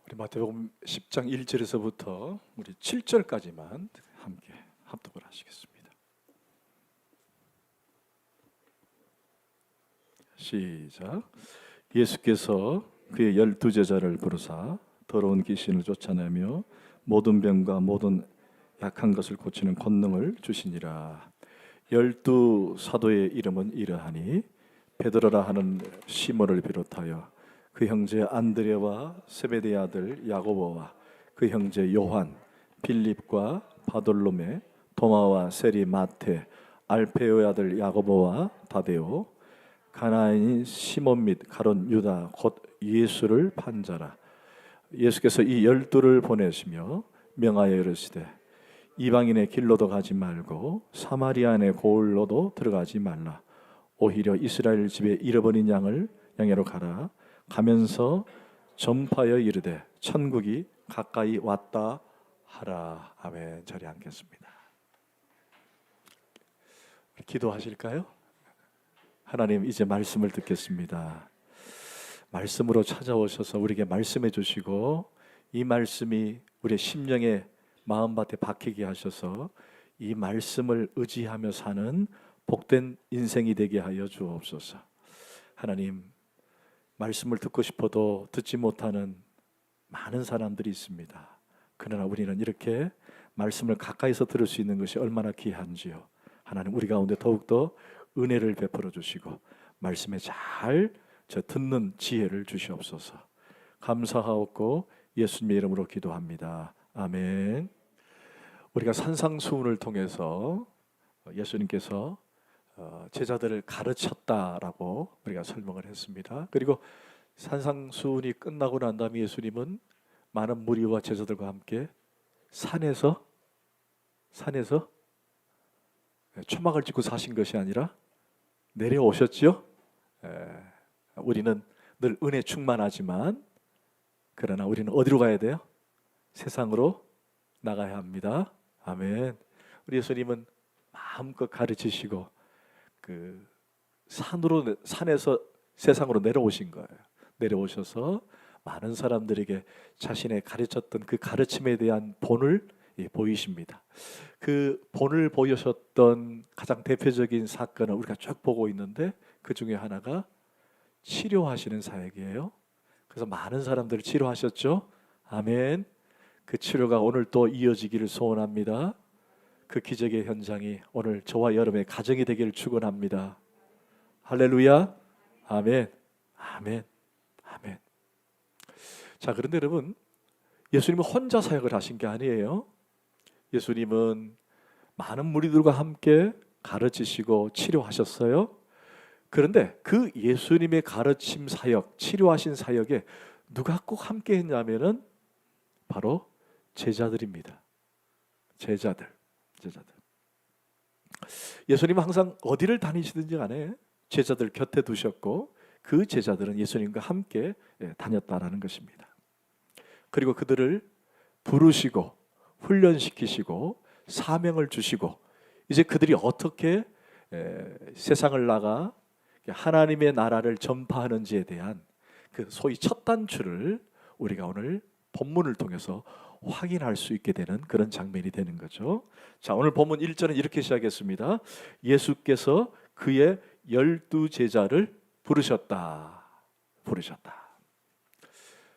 우리 마태복음 10장 1절에서부터 우리 7절까지만 함께 합독을 하시겠습니다. 시작. 예수께서 그의 12제자를 부르사 더러운 귀신을 쫓아내며 모든 병과 모든 약한 것을 고치는 권능을 주시니라. 12사도의 이름은 이러하니 베드로라 하는 시몬을 비롯하여 그 형제 안드레와 세베대의 아들 야고보와 그 형제 요한, 빌립과 바돌로메, 도마와 세리 마테, 알페오의 아들 야고보와 다데오, 가나안인 시몬 및 가론 유다 곧 예수를 판자라. 예수께서 이 12를 보내시며 명하여 이르시되 이방인의 길로도 가지 말고 사마리아인의 고을로도 들어가지 말라. 오히려 이스라엘 집에 잃어버린 양으로 가라. 가면서 전파하여 이르되 천국이 가까이 왔다 하라. 아멘. 자리에 앉겠습니다. 기도하실까요? 하나님, 이제 말씀을 듣겠습니다. 말씀으로 찾아오셔서 우리에게 말씀해 주시고 이 말씀이 우리의 심령에 마음밭에 박히게 하셔서 이 말씀을 의지하며 사는 복된 인생이 되게 하여 주옵소서. 하나님, 말씀을 듣고 싶어도 듣지 못하는 많은 사람들이 있습니다. 그러나 우리는 이렇게 말씀을 가까이서 들을 수 있는 것이 얼마나 귀한지요. 하나님, 우리 가운데 더욱더 은혜를 베풀어 주시고 말씀에 잘 듣는 지혜를 주시옵소서. 감사하옵고 예수님의 이름으로 기도합니다. 아멘. 우리가 산상수훈을 통해서 예수님께서 제자들을 가르쳤다라고 우리가 설명을 했습니다. 그리고 산상수훈이 끝나고 난 다음에 예수님은 많은 무리와 제자들과 함께 산에서 초막을 짓고 사신 것이 아니라 내려오셨죠. 우리는 늘 은혜 충만하지만 그러나 우리는 어디로 가야 돼요? 세상으로 나가야 합니다. 아멘. 우리 예수님은 마음껏 가르치시고 그 산에서 세상으로 내려오신 거예요. 내려오셔서 많은 사람들에게 자신의 가르쳤던 그 가르침에 대한 본을 보이십니다. 그 본을 보여셨던 가장 대표적인 사건을 우리가 쭉 보고 있는데 그 중에 하나가 치료하시는 사역이에요. 그래서 많은 사람들을 치료하셨죠. 아멘. 그 치료가 오늘 또 이어지기를 소원합니다. 그 기적의 현장이 오늘 저와 여러분의 가정이 되기를 축원합니다. 할렐루야. 아멘. 아멘. 아멘. 자, 그런데 여러분, 예수님은 혼자 사역을 하신 게 아니에요. 예수님은 많은 무리들과 함께 가르치시고 치료하셨어요. 그런데 그 예수님의 가르침 사역, 치료하신 사역에 누가 꼭 함께 했냐면은 바로 제자들입니다. 제자들. 예수님은 항상 어디를 다니시든지 간에 제자들 곁에 두셨고 그 제자들은 예수님과 함께 다녔다라는 것입니다. 그리고 그들을 부르시고 훈련시키시고 사명을 주시고 이제 그들이 어떻게 세상을 나가 하나님의 나라를 전파하는지에 대한 그 소위 첫 단추를 우리가 오늘 본문을 통해서 확인할 수 있게 되는 그런 장면이 되는 거죠. 자, 오늘 본문 1절은 이렇게 시작했습니다. 예수께서 그의 12제자를 부르셨다.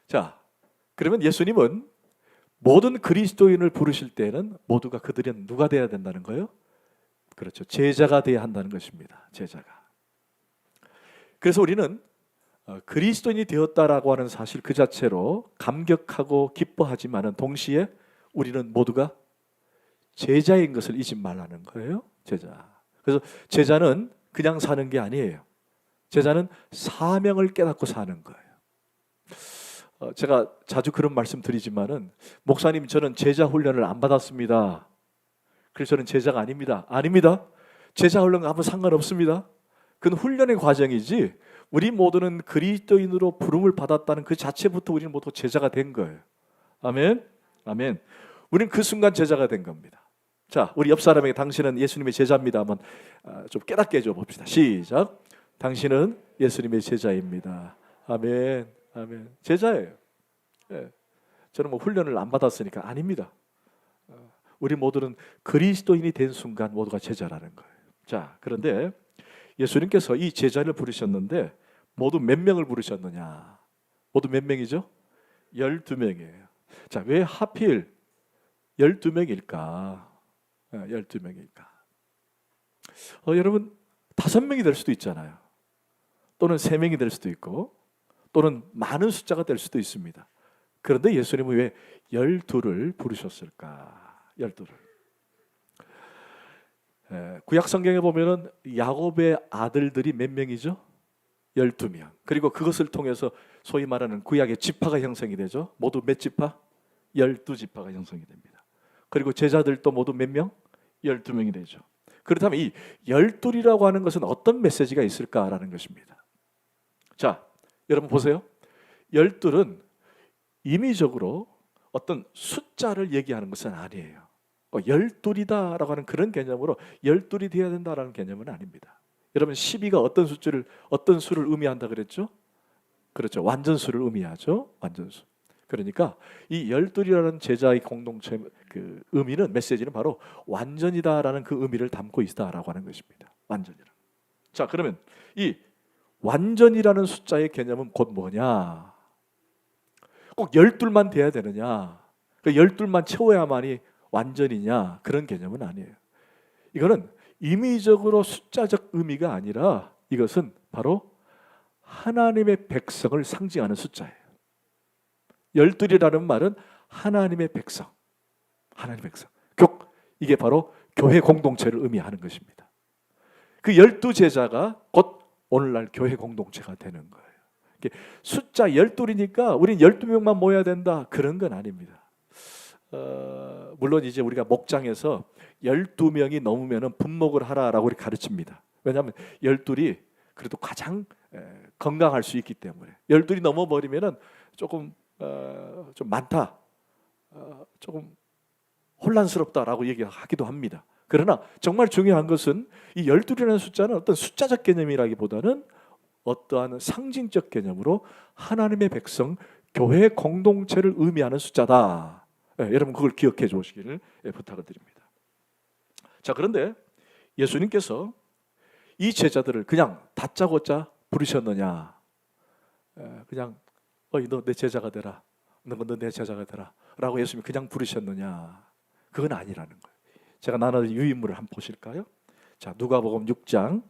자, 그러면 예수님은 모든 그리스도인을 부르실 때는 모두가 그들은 누가 돼야 된다는 거예요? 그렇죠. 제자가 돼야 한다는 것입니다. 제자가. 그래서 우리는 그리스도인이 되었다라고 하는 사실 그 자체로 감격하고 기뻐하지만은 동시에 우리는 모두가 제자인 것을 잊지 말라는 거예요. 제자. 그래서 제자는 그냥 사는 게 아니에요. 제자는 사명을 깨닫고 사는 거예요. 제가 자주 그런 말씀 드리지만은 목사님, 저는 제자 훈련을 안 받았습니다. 그래서 저는 제자가 아닙니다. 아닙니다. 제자 훈련과 아무 상관없습니다. 그건 훈련의 과정이지 우리 모두는 그리스도인으로 부름을 받았다는 그 자체부터 우리는 모두 제자가 된 거예요. 아멘. 아멘. 우리는 그 순간 제자가 된 겁니다. 자, 우리 옆 사람에게 당신은 예수님의 제자입니다. 한번 좀 깨닫게 해줘 봅시다. 시작. 당신은 예수님의 제자입니다. 아멘. 아멘. 제자예요. 예. 저는 뭐 훈련을 안 받았으니까 아닙니다. 우리 모두는 그리스도인이 된 순간 모두가 제자라는 거예요. 자, 그런데 예수님께서 이 제자를 부르셨는데 모두 몇 명을 부르셨느냐? 모두 몇 명이죠? 12명이에요. 자, 왜 하필 12명일까? 12명일까? 여러분 5명이 될 수도 있잖아요. 또는 3명이 될 수도 있고 또는 많은 숫자가 될 수도 있습니다. 그런데 예수님은 왜 12를 부르셨을까? 12를. 구약 성경에 보면은 야곱의 아들들이 몇 명이죠? 12명. 그리고 그것을 통해서 소위 말하는 구약의 지파가 형성이 되죠. 모두 몇 지파? 12지파가 형성이 됩니다. 그리고 제자들도 모두 몇 명? 12명이 되죠. 그렇다면 이 12이라고 하는 것은 어떤 메시지가 있을까라는 것입니다. 자, 여러분 보세요. 12은 임의적으로 어떤 숫자를 얘기하는 것은 아니에요. 12이다라고 하는 그런 개념으로 12이 되어야 된다라는 개념은 아닙니다. 여러분 12가 어떤 수를 의미한다 그랬죠? 그렇죠. 완전수를 의미하죠. 완전수. 그러니까 이 12이라는 제자의 공동체 그 의미는 메시지는 바로 완전이다라는 그 의미를 담고 있다라고 하는 것입니다. 완전이라. 자, 그러면 이 완전이라는 숫자의 개념은 곧 뭐냐? 꼭 12만 돼야 되느냐? 그 12만 채워야만이 완전이냐? 그런 개념은 아니에요. 이거는 임의적으로 숫자적 의미가 아니라 이것은 바로 하나님의 백성을 상징하는 숫자예요. 12이라는 말은 하나님의 백성, 하나님의 백성. 이게 바로 교회 공동체를 의미하는 것입니다. 그 12제자가 곧 오늘날 교회 공동체가 되는 거예요. 숫자 12이니까 우린 12명만 모여야 된다, 그런 건 아닙니다. 물론 이제 우리가 목장에서 12명이 넘으면 분목을 하라라고 우리 가르칩니다. 왜냐하면 12이 그래도 가장 건강할 수 있기 때문에. 12이 넘어버리면 조금 좀 많다, 조금 혼란스럽다라고 얘기하기도 합니다. 그러나 정말 중요한 것은 이 12이라는 숫자는 어떤 숫자적 개념이라기보다는 어떠한 상징적 개념으로 하나님의 백성, 교회 공동체를 의미하는 숫자다. 여러분 그걸 기억해 주시기를 부탁을 드립니다. 자, 그런데 예수님께서 이 제자들을 그냥 다짜고짜 부르셨느냐? 그냥 너 내 제자가 되라, 너 내 제자가 되라 라고 예수님이 그냥 부르셨느냐? 그건 아니라는 거예요. 제가 나눠준 유인물을 한번 보실까요? 자, 누가복음 6장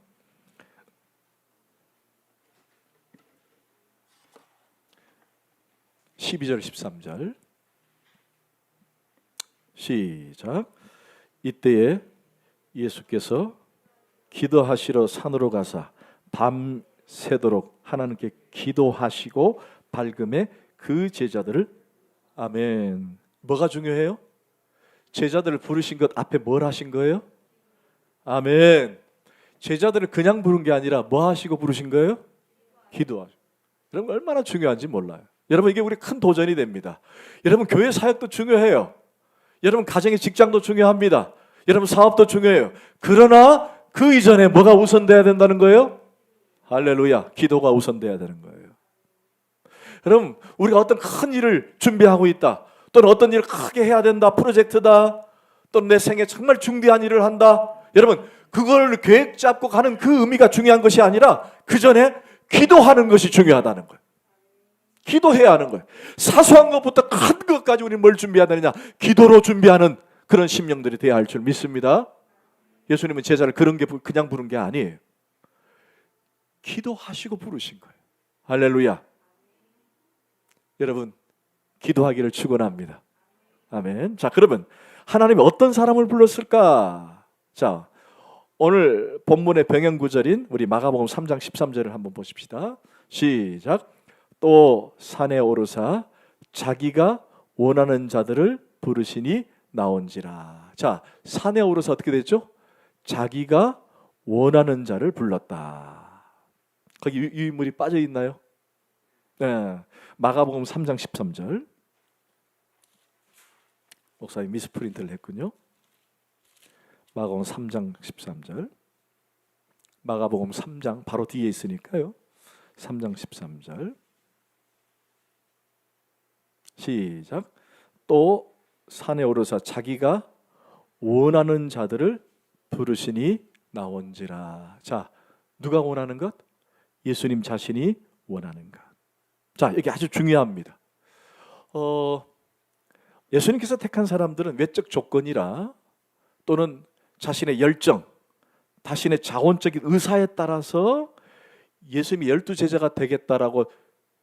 12절 13절 시작. 이때에 예수께서 기도하시러 산으로 가사 밤새도록 하나님께 기도하시고 밝음에 그 제자들을, 아멘. 뭐가 중요해요? 제자들을 부르신 것 앞에 뭘 하신 거예요? 아멘. 제자들을 그냥 부른 게 아니라 뭐 하시고 부르신 거예요? 기도하시고. 여러분 얼마나 중요한지 몰라요. 여러분 이게 우리 큰 도전이 됩니다. 여러분 교회 사역도 중요해요. 여러분 가정의 직장도 중요합니다. 여러분 사업도 중요해요. 그러나 그 이전에 뭐가 우선돼야 된다는 거예요? 할렐루야. 기도가 우선돼야 되는 거예요. 여러분 우리가 어떤 큰 일을 준비하고 있다, 또는 어떤 일을 크게 해야 된다, 프로젝트다, 또는 내 생에 정말 중대한 일을 한다. 여러분 그걸 계획 잡고 가는 그 의미가 중요한 것이 아니라 그 전에 기도하는 것이 중요하다는 거예요. 기도해야 하는 거예요. 사소한 것부터 큰 것까지 우리는 뭘 준비해야 되느냐? 기도로 준비하는 그런 심령들이 되어야 할 줄 믿습니다. 예수님은 제자를 그냥 부른 게 아니에요. 기도하시고 부르신 거예요. 할렐루야. 여러분 기도하기를 축원합니다. 아멘. 자, 그러면 하나님이 어떤 사람을 불렀을까? 자, 오늘 본문의 병행 구절인 우리 마가복음 3장 13절을 한번 보십시다. 시작. 또 산에 오르사 자기가 원하는 자들을 부르시니 나온지라. 자, 산에 오르사 어떻게 됐죠? 자기가 원하는 자를 불렀다. 거기 유인물이 빠져 있나요? 네. 마가복음 3장 13절. 목사님 미스프린트를 했군요. 마가복음 3장 13절. 마가복음 3장 바로 뒤에 있으니까요. 3장 13절 시작. 또 산에 오르사 자기가 원하는 자들을 부르시니 나온지라. 자, 누가 원하는 것? 예수님 자신이 원하는 것. 자, 이게 아주 중요합니다. 예수님께서 택한 사람들은 외적 조건이라 또는 자신의 열정, 자신의 자원적인 의사에 따라서 예수님이 12제자가 되겠다라고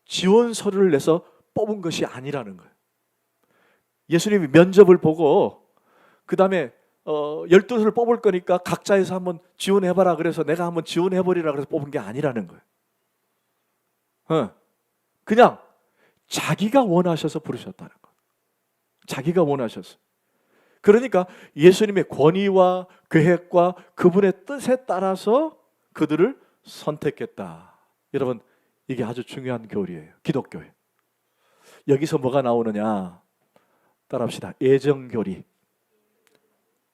지원서를 내서 뽑은 것이 아니라는 거예요. 예수님이 면접을 보고 그 다음에 12를 뽑을 거니까 각자에서 한번 지원해봐라 그래서 내가 한번 지원해버리라 그래서 뽑은 게 아니라는 거예요. 그냥 자기가 원하셔서 부르셨다는 거예요. 자기가 원하셔서. 그러니까 예수님의 권위와 계획과 그분의 뜻에 따라서 그들을 선택했다. 여러분, 이게 아주 중요한 교리예요. 기독교에. 여기서 뭐가 나오느냐? 따라합시다. 애정교리,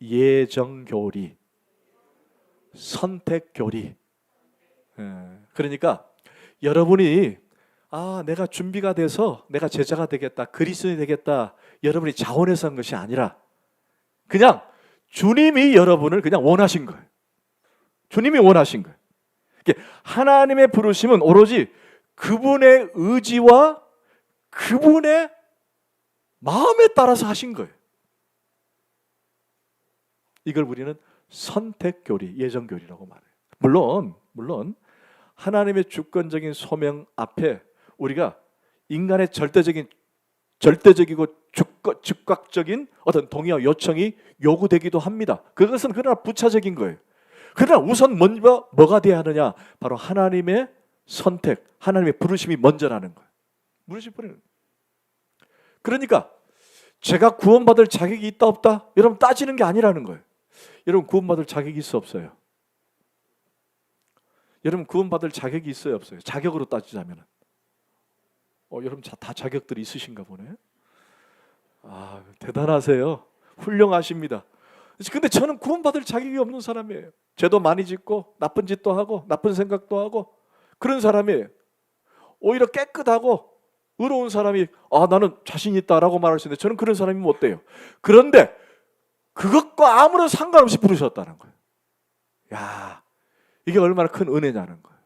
예정교리, 선택교리. 그러니까 여러분이 내가 준비가 돼서 내가 제자가 되겠다, 그리스도인이 되겠다, 여러분이 자원해서 한 것이 아니라 그냥 주님이 여러분을 그냥 원하신 거예요. 주님이 원하신 거예요. 하나님의 부르심은 오로지 그분의 의지와 그분의 마음에 따라서 하신 거예요. 이걸 우리는 선택교리, 예정교리라고 말해요. 물론 하나님의 주권적인 소명 앞에 우리가 인간의 절대적이고 즉각적인 어떤 동의와 요청이 요구되기도 합니다. 그것은 그러나 부차적인 거예요. 그러나 우선 먼저 뭐가 돼야 하느냐? 바로 하나님의 선택, 하나님의 부르심이 먼저라는 거예요. 그러니까 제가 구원받을 자격이 있다 없다? 여러분 따지는 게 아니라는 거예요. 여러분 구원받을 자격이 있어 없어요? 여러분 구원받을 자격이 있어요 없어요? 자격으로 따지자면 여러분 다 자격들이 있으신가 보네. 대단하세요. 훌륭하십니다. 근데 저는 구원받을 자격이 없는 사람이에요. 죄도 많이 짓고 나쁜 짓도 하고 나쁜 생각도 하고 그런 사람이에요. 오히려 깨끗하고 의로운 사람이 나는 자신 있다라고 말할 수 있는데 저는 그런 사람이 못 돼요. 그런데 그것과 아무런 상관없이 부르셨다는 거예요. 야, 이게 얼마나 큰 은혜냐는 거예요.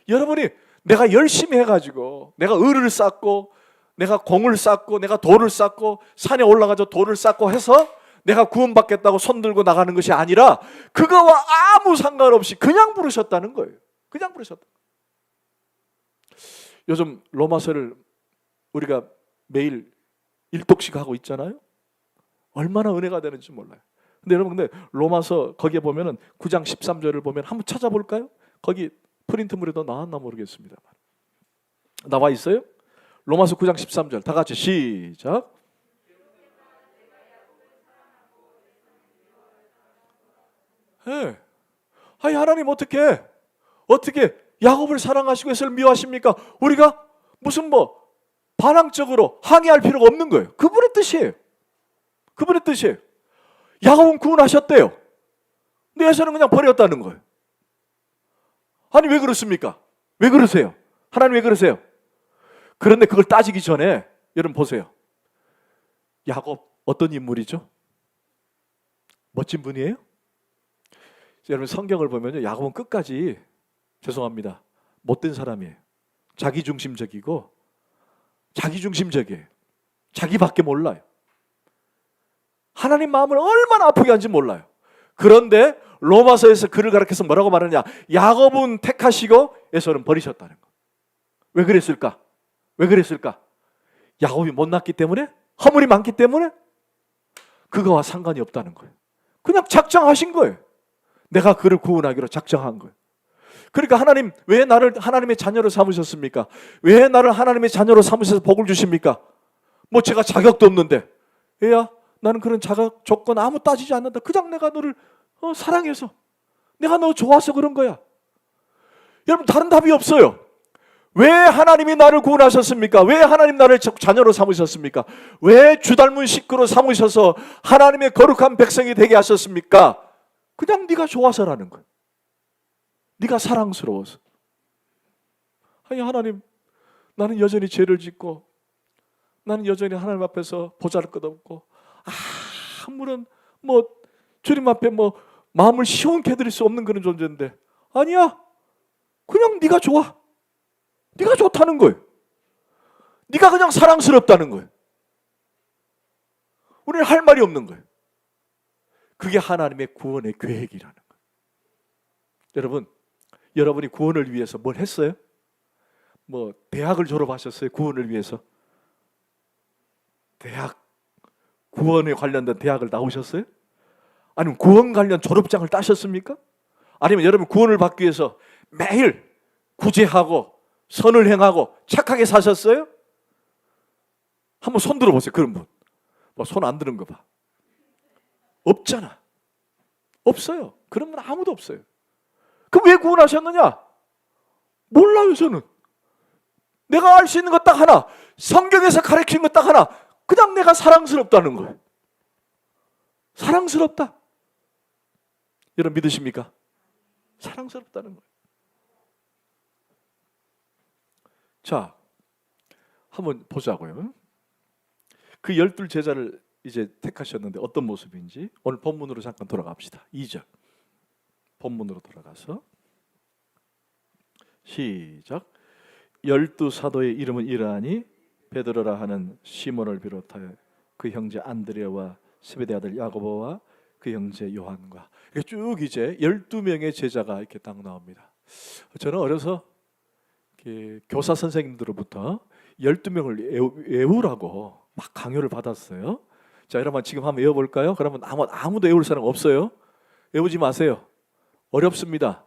여러분이 내가 열심히 해가지고 내가 의를 쌓고 내가 공을 쌓고 내가 돌을 쌓고 산에 올라가서 돌을 쌓고 해서 내가 구원받겠다고 손들고 나가는 것이 아니라 그거와 아무 상관없이 그냥 부르셨다는 거예요. 그냥 부르셨다. 요즘 로마서를 우리가 매일 1독씩 하고 있잖아요. 얼마나 은혜가 되는지 몰라요. 근데 여러분 로마서 거기에 보면은 9장 13절을 보면 한번 찾아볼까요? 거기 프린트물에도 나왔나 모르겠습니다. 나와 있어요? 로마서 9장 13절 다 같이 시작. 네. 하나님 어떻게 야곱을 사랑하시고 에서를 미워하십니까? 우리가 무슨 반항적으로 항의할 필요가 없는 거예요. 그분의 뜻이에요. 그분의 뜻이에요. 야곱은 구원하셨대요. 근데 에서는 그냥 버렸다는 거예요. 아니 왜 그렇습니까? 왜 그러세요? 하나님 왜 그러세요? 그런데 그걸 따지기 전에 여러분 보세요. 야곱 어떤 인물이죠? 멋진 분이에요? 여러분 성경을 보면요, 야곱은 끝까지 죄송합니다, 못된 사람이에요. 자기중심적이고 자기중심적이에요. 자기밖에 몰라요. 하나님 마음을 얼마나 아프게 한지 몰라요. 그런데 로마서에서 그를 가르쳐서 뭐라고 말하느냐? 야곱은 택하시고 에서는 버리셨다는 거. 왜 그랬을까? 왜 그랬을까? 야곱이 못났기 때문에? 허물이 많기 때문에? 그거와 상관이 없다는 거예요. 그냥 작정하신 거예요. 내가 그를 구원하기로 작정한 거예요. 그러니까 하나님 왜 나를 하나님의 자녀로 삼으셨습니까? 왜 나를 하나님의 자녀로 삼으셔서 복을 주십니까? 제가 자격도 없는데. 얘야, 나는 그런 자격 조건 아무 따지지 않는다. 그냥 내가 너를 사랑해서, 내가 너 좋아서 그런 거야. 여러분 다른 답이 없어요. 왜 하나님이 나를 구원하셨습니까? 왜 하나님 나를 자녀로 삼으셨습니까? 왜 주 닮은 식구로 삼으셔서 하나님의 거룩한 백성이 되게 하셨습니까? 그냥 네가 좋아서라는 거예요. 네가 사랑스러워서. 아니 하나님, 나는 여전히 죄를 짓고 나는 여전히 하나님 앞에서 보잘것없고 아무런 주님 앞에 마음을 시원케 해드릴 수 없는 그런 존재인데, 아니야. 그냥 네가 좋아. 네가 좋다는 거예요. 네가 그냥 사랑스럽다는 거예요. 우리는 할 말이 없는 거예요. 그게 하나님의 구원의 계획이라는 거예요. 여러분, 여러분이 구원을 위해서 뭘 했어요? 대학을 졸업하셨어요? 구원을 위해서? 대학, 구원에 관련된 대학을 나오셨어요? 아니면 구원 관련 졸업장을 따셨습니까? 아니면 여러분 구원을 받기 위해서 매일 구제하고 선을 행하고 착하게 사셨어요? 한번 손 들어보세요. 그런 분. 손 안 드는 거 봐. 없잖아. 없어요. 그런 분 아무도 없어요. 그럼 왜 구원하셨느냐? 몰라요, 저는. 내가 알 수 있는 것 딱 하나. 성경에서 가르치는 것 딱 하나. 그냥 내가 사랑스럽다는 거예요. 사랑스럽다. 여러분 믿으십니까? 사랑스럽다는 거예요. 자, 한번 보자고요. 그 12 제자를 이제 택하셨는데 어떤 모습인지 오늘 본문으로 잠깐 돌아갑시다. 2절. 본문으로 돌아가서 시작. 12 사도의 이름은 이러하니 베드로라 하는 시몬을 비롯하여 그 형제 안드레와 세베대 아들 야고보와 그 형제 요한과, 이렇게 쭉 이제 12명의 제자가 이렇게 딱 나옵니다. 저는 어려서 교사 선생님들로부터 12명을 외우라고 막 강요를 받았어요. 자, 여러분 지금 한번 외워볼까요? 그러면 아무도 외울 사람 없어요. 외우지 마세요. 어렵습니다.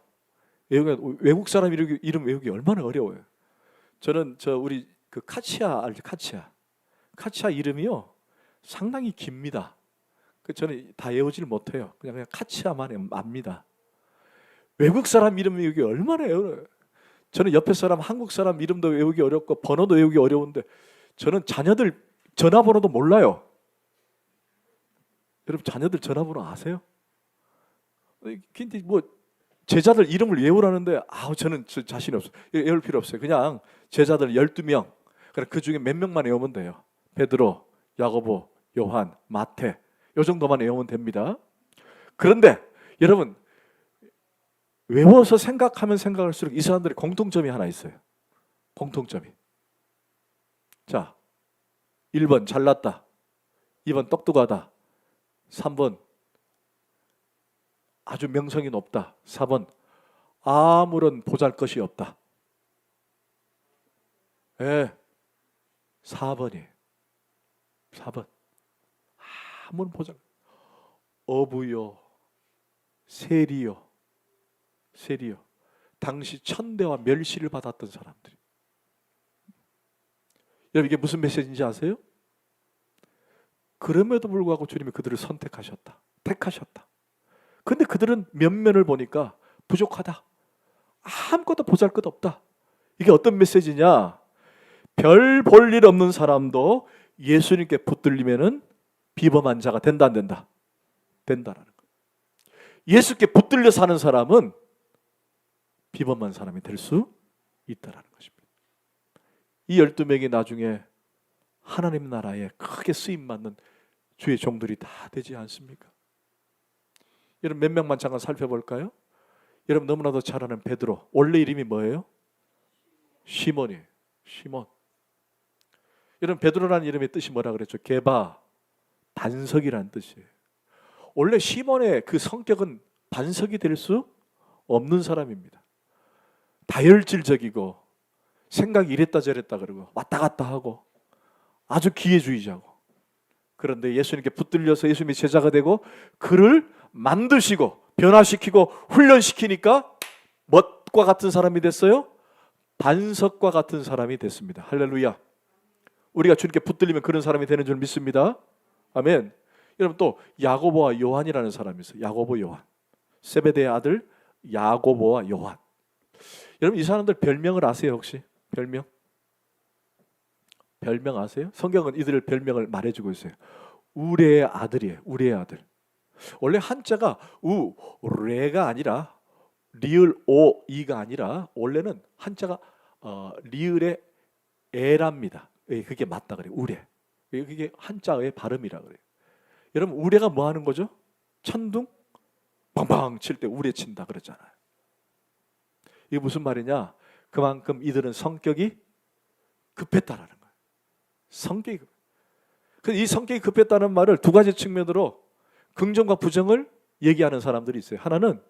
외국 사람 이름 외우기 얼마나 어려워요. 저는 우리 그 카치아 알죠? 카치아 이름이요 상당히 깁니다. 저는 다 외우질 못해요. 그냥 카치아만 압니다. 외국 사람 이름 외우기 얼마나 어려워요. 저는 옆에 사람 한국 사람 이름도 외우기 어렵고 번호도 외우기 어려운데, 저는 자녀들 전화번호도 몰라요. 여러분 자녀들 전화번호 아세요? 근데 제자들 이름을 외우라는데 저는 자신이 없어요. 외울 필요 없어요. 그냥 제자들 12명, 그 중에 몇 명만 외우면 돼요. 베드로, 야고보, 요한, 마태, 이 정도만 외우면 됩니다. 그런데 여러분 외워서 생각하면 생각할수록 이 사람들의 공통점이 하나 있어요. 공통점이. 자, 1번 잘났다, 2번 똑똑하다, 3번 아주 명성이 높다, 4번 아무런 보잘것이 없다. 4번이에요. 4번. 아무런 보잘. 어부요, 세리요. 당시 천대와 멸시를 받았던 사람들이. 여러분 이게 무슨 메시지인지 아세요? 그럼에도 불구하고 주님이 그들을 택하셨다. 근데 그들은 면면을 보니까 부족하다. 아무것도 보잘것없다. 이게 어떤 메시지냐? 별 볼 일 없는 사람도 예수님께 붙들리면은 비범한 자가 된다, 안 된다? 된다라는 거예요. 예수께 붙들려 사는 사람은 비범한 사람이 될 수 있다라는 것입니다. 이 12명이 나중에 하나님 나라에 크게 쓰임받는 주의 종들이 다 되지 않습니까? 여러분 몇 명만 잠깐 살펴볼까요? 여러분 너무나도 잘 아는 베드로, 원래 이름이 뭐예요? 시몬이에요. 시몬. 여러분 베드로라는 이름의 뜻이 뭐라 그랬죠? 게바, 반석이라는 뜻이에요. 원래 시몬의 그 성격은 반석이 될 수 없는 사람입니다. 다혈질적이고 생각이 이랬다 저랬다 그러고 왔다 갔다 하고 아주 기회주의자고, 그런데 예수님께 붙들려서 예수님이 제자가 되고 그를 만드시고 변화시키고 훈련시키니까 뭣과 같은 사람이 됐어요? 반석과 같은 사람이 됐습니다. 할렐루야. 우리가 주님께 붙들리면 그런 사람이 되는 줄 믿습니다. 아멘. 여러분 또 야고보와 요한이라는 사람이 있어요. 야고보, 요한. 세베대의 아들 야고보와 요한. 여러분 이 사람들 별명을 아세요 혹시? 별명 아세요? 성경은 이들의 별명을 말해주고 있어요. 우레의 아들이에요. 우레의 아들. 원래 한자가 우레가 아니라 리을 오이가 아니라 원래는 한자가 리을의 에랍니다. 그게 맞다 그래요. 우레. 그게 한자의 발음이라 그래요. 여러분 우레가 뭐 하는 거죠? 천둥 팡팡 칠 때 우레 친다 그러잖아요. 이게 무슨 말이냐? 그만큼 이들은 성격이 급했다라는 거예요. 성격이 급. 이 성격이 급했다는 말을 두 가지 측면으로 긍정과 부정을 얘기하는 사람들이 있어요. 하나는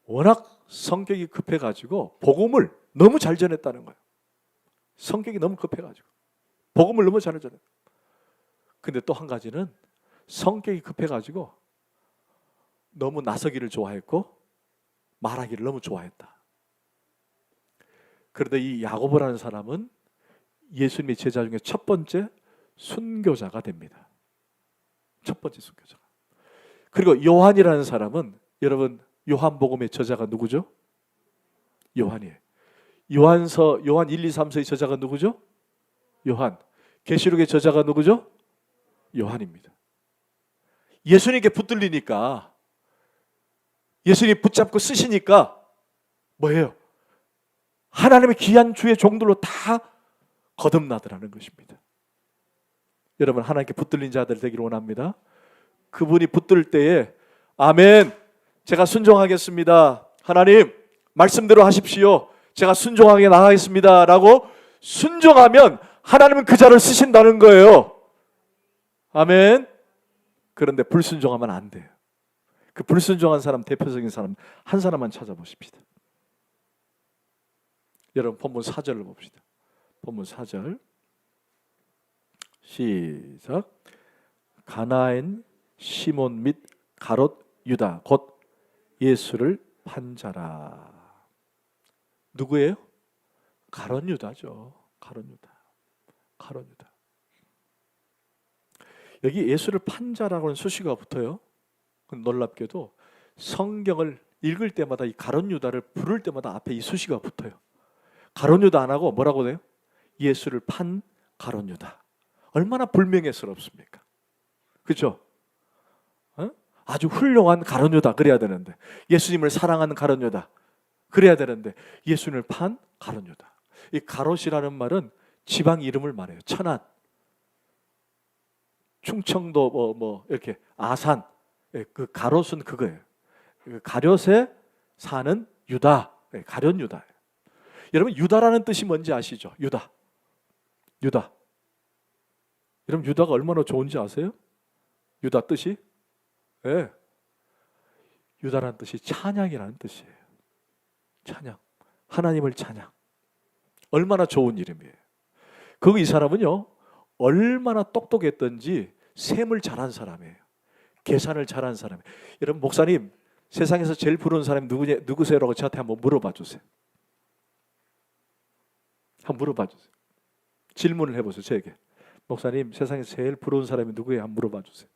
워낙 성격이 급해가지고 복음을 너무 잘 전했다는 거예요. 성격이 너무 급해가지고 복음을 너무 잘 전했다. 근데 또 한 가지는 성격이 급해가지고 너무 나서기를 좋아했고 말하기를 너무 좋아했다. 그런데 이 야고보라는 사람은 예수님의 제자 중에 첫 번째 순교자가 됩니다. 첫 번째 순교자가. 그리고 요한이라는 사람은 여러분 요한복음의 저자가 누구죠? 요한이에요. 요한 1, 2, 3서의 저자가 누구죠? 요한. 계시록의 저자가 누구죠? 요한입니다. 예수님께 붙들리니까 예수님 붙잡고 쓰시니까 뭐예요? 하나님의 귀한 주의 종들로 다 거듭나더라는 것입니다. 여러분 하나님께 붙들린 자들 되기를 원합니다. 그분이 붙들 때에 아멘 제가 순종하겠습니다. 하나님 말씀대로 하십시오. 제가 순종하게 나가겠습니다 라고 순종하면 하나님은 그 자를 쓰신다는 거예요. 아멘. 그런데 불순종하면 안 돼요. 그 불순종한 사람 대표적인 사람 한 사람만 찾아보십시다. 여러분 본문 4절을 봅시다. 본문 4절 시작. 가나엔 시몬 및 가롯 유다 곧 예수를 판 자라. 누구예요? 가롯 유다죠. 가롯 유다. 여기 예수를 판 자라고는 수식어가 붙어요. 놀랍게도 성경을 읽을 때마다 이 가롯 유다를 부를 때마다 앞에 이 수식어가 붙어요. 가롯 유다 안 하고 뭐라고 돼요? 예수를 판 가롯 유다. 얼마나 불명예스럽습니까? 그렇죠? 아주 훌륭한 가롯 유다 그래야 되는데 예수님을 사랑하는 가롯 유다 그래야 되는데 예수님을 판 가롯 유다. 이 가롯이라는 말은 지방 이름을 말해요. 천안, 충청도 뭐 이렇게 아산 그 가롯은 그거예요. 그 가롯에 사는 유다, 가롯 유다. 여러분 유다라는 뜻이 뭔지 아시죠? 유다. 여러분 유다가 얼마나 좋은지 아세요? 유다 뜻이? 네. 유다라는 뜻이 찬양이라는 뜻이에요. 찬양. 하나님을 찬양. 얼마나 좋은 이름이에요. 그리고 이 사람은요. 얼마나 똑똑했던지 셈을 잘한 사람이에요. 계산을 잘한 사람이에요. 여러분 목사님 세상에서 제일 부러운 사람이 누구세요라고 저한테 한번 물어봐 주세요. 한번 물어봐 주세요. 질문을 해보세요. 저에게. 목사님 세상에서 제일 부러운 사람이 누구예요? 한번 물어봐 주세요.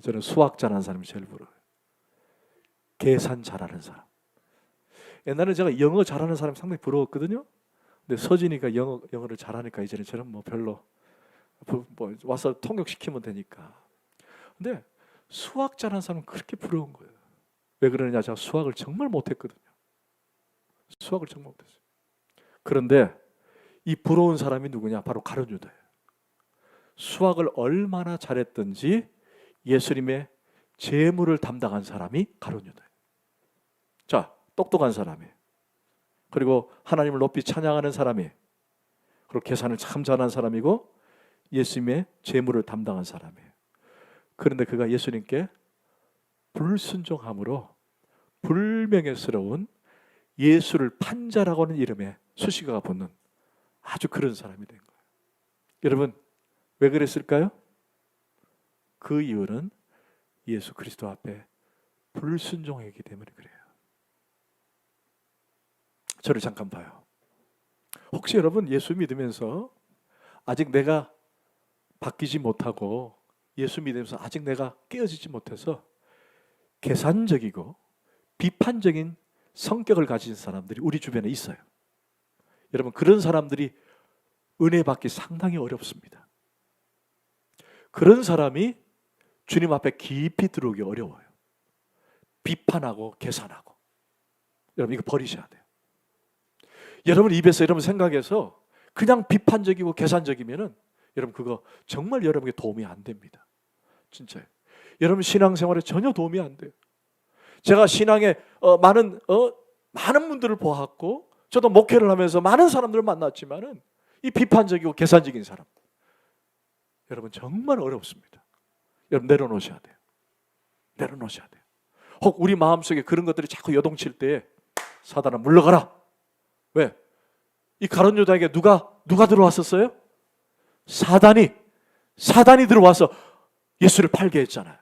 저는 수학 잘하는 사람이 제일 부러워요. 계산 잘하는 사람. 옛날에 제가 영어 잘하는 사람 상당히 부러웠거든요. 근데 서진이가 영어를 잘하니까 이제는 저는 뭐 별로 뭐 와서 통역시키면 되니까. 근데 수학 잘하는 사람은 그렇게 부러운 거예요. 왜 그러느냐? 제가 수학을 정말 못했거든요. 수학을 정말 못했어요. 그런데 이 부러운 사람이 누구냐? 바로 가룟 유다예요. 수학을 얼마나 잘했든지 예수님의 재물을 담당한 사람이 가룟 유다예요. 자, 똑똑한 사람이에요. 그리고 하나님을 높이 찬양하는 사람이에요. 그리고 계산을 참 잘하는 사람이고 예수님의 재물을 담당한 사람이에요. 그런데 그가 예수님께 불순종함으로 불명예스러운 예수를 판 자라고 하는 이름에 수식어가 붙는 아주 그런 사람이 된 거예요. 여러분 왜 그랬을까요? 그 이유는 예수 그리스도 앞에 불순종했기 때문에 그래요. 저를 잠깐 봐요. 혹시 여러분 예수 믿으면서 아직 내가 바뀌지 못하고 예수 믿으면서 아직 내가 깨어지지 못해서 계산적이고 비판적인 성격을 가진 사람들이 우리 주변에 있어요. 여러분 그런 사람들이 은혜 받기 상당히 어렵습니다. 그런 사람이 주님 앞에 깊이 들어오기 어려워요. 비판하고 계산하고. 여러분 이거 버리셔야 돼요. 여러분 입에서 여러분 생각해서 그냥 비판적이고 계산적이면은 여러분 그거 정말 여러분에게 도움이 안 됩니다. 진짜요. 여러분 신앙생활에 전혀 도움이 안 돼요. 제가 신앙에 많은 분들을 보았고 저도 목회를 하면서 많은 사람들을 만났지만은 이 비판적이고 계산적인 사람 여러분 정말 어렵습니다. 여러분 내려놓으셔야 돼요. 내려놓으셔야 돼요. 혹 우리 마음속에 그런 것들이 자꾸 요동칠 때 사단아 물러가라. 왜? 이 가룟 유다에게 누가 들어왔었어요? 사단이 들어와서 예수를 팔게 했잖아요.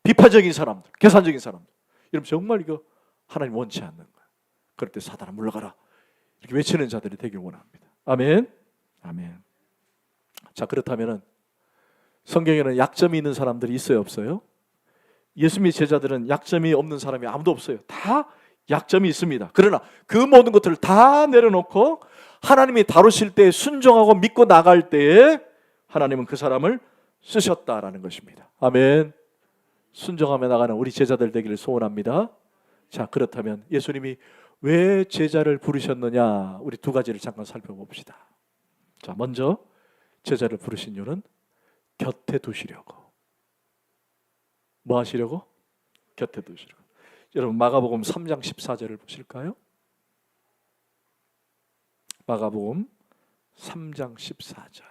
비판적인 사람들, 계산적인 사람들. 여러분 정말 이거 하나님 원치 않는 거예요. 그럴 때 사단아 물러가라. 이렇게 외치는 자들이 되길 원합니다. 아멘. 아멘. 자, 그렇다면은 성경에는 약점이 있는 사람들이 있어요, 없어요? 예수님의 제자들은 약점이 없는 사람이 아무도 없어요. 다 약점이 있습니다. 그러나 그 모든 것들을 다 내려놓고 하나님이 다루실 때 순종하고 믿고 나갈 때에 하나님은 그 사람을 쓰셨다라는 것입니다. 아멘. 순종하며 나가는 우리 제자들 되기를 소원합니다. 자, 그렇다면 예수님이 왜 제자를 부르셨느냐, 우리 두 가지를 잠깐 살펴봅시다. 자, 먼저 제자를 부르신 이유는 곁에 두시려고. 뭐 하시려고? 곁에 두시려고. 여러분 마가복음 3장 14절을 보실까요? 마가복음 3장 14절.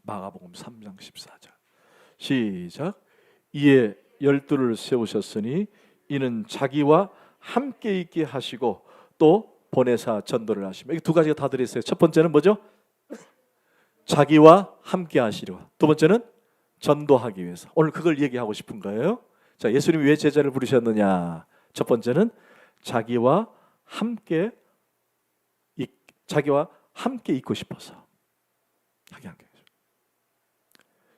마가복음 3장 14절. 시작. 이에 12를 세우셨으니 이는 자기와 함께 있게 하시고 또 보내사 전도를 하시며. 이 두 가지가 다 들어있어요. 첫 번째는 뭐죠? 자기와 함께 하시려. 두 번째는 전도하기 위해서. 오늘 그걸 얘기하고 싶은 거예요. 자, 예수님이 왜 제자를 부르셨느냐? 첫 번째는 자기와 함께 있고 싶어서.